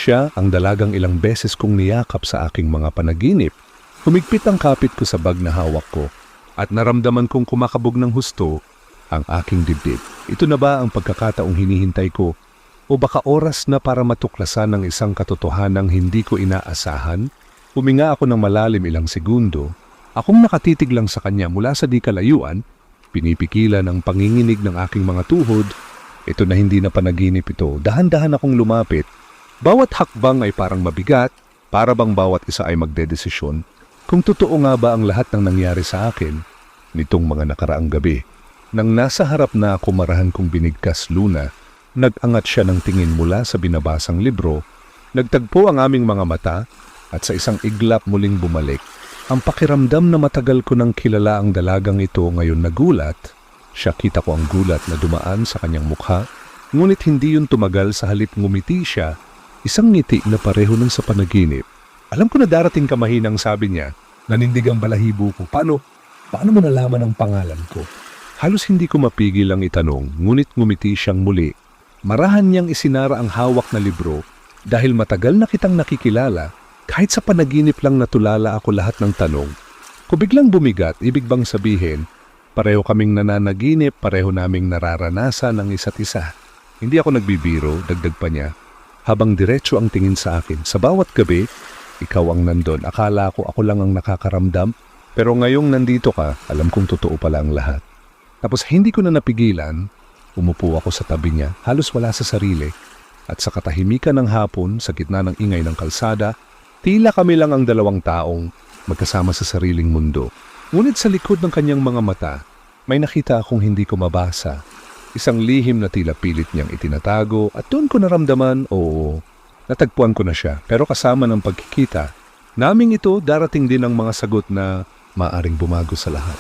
Siya ang dalagang ilang beses kong niyakap sa aking mga panaginip. Humigpit ang kapit ko sa bag na hawak ko at naramdaman kong kumakabog ng husto ang aking dibdib. Ito na ba ang pagkakataong hinihintay ko? O baka oras na para matuklasan ng isang katotohanang hindi ko inaasahan? Huminga ako ng malalim ilang segundo. Akong nakatitig lang sa kanya mula sa di kalayuan, pinipigilan ang panginginig ng aking mga tuhod. Ito na hindi na panaginip ito. Dahan-dahan akong lumapit. Bawat hakbang ay parang mabigat, para bang bawat isa ay magdedesisyon kung totoo nga ba ang lahat ng nangyari sa akin nitong mga nakaraang gabi. Nang nasa harap na ako marahan kong binigkas Luna, nag-angat siya ng tingin mula sa binabasang libro, nagtagpo ang aming mga mata at sa isang iglap muling bumalik. Ang pakiramdam na matagal ko nang kilala ang dalagang ito ngayon nagulat. Siya kita ko ang gulat na dumaan sa kanyang mukha, ngunit hindi yun tumagal sa halip ngumiti siya, isang ngiti na pareho ng sa panaginip. Alam ko na darating ka mahinang, sabi niya. Nanindig ang balahibo ko. Paano mo nalaman ang pangalan ko? Halos hindi ko mapigil ang itanong, ngunit ngumiti siyang muli. Marahan niyang isinara ang hawak na libro dahil matagal na kitang nakikilala, kahit sa panaginip lang natulala ako lahat ng tanong. Kung biglang bumigat, ibig bang sabihin, pareho kaming nananaginip, pareho naming nararanasan ang isa't isa. Hindi ako nagbibiro, dagdag pa niya, habang diretso ang tingin sa akin. Sa bawat gabi, ikaw ang nandun. Akala ko ako lang ang nakakaramdam, pero ngayong nandito ka, alam kong totoo pala ang lahat. Tapos hindi ko na napigilan, umupo ako sa tabi niya, halos wala sa sarili. At sa katahimikan ng hapon, sa gitna ng ingay ng kalsada, tila kami lang ang dalawang taong magkasama sa sariling mundo. Ngunit sa likod ng kanyang mga mata, may nakita akong hindi ko mabasa. Isang lihim na tila pilit niyang itinatago at doon ko naramdaman, natagpuan ko na siya. Pero kasama ng pagkikita, naming ito darating din ang mga sagot na maaring bumago sa lahat.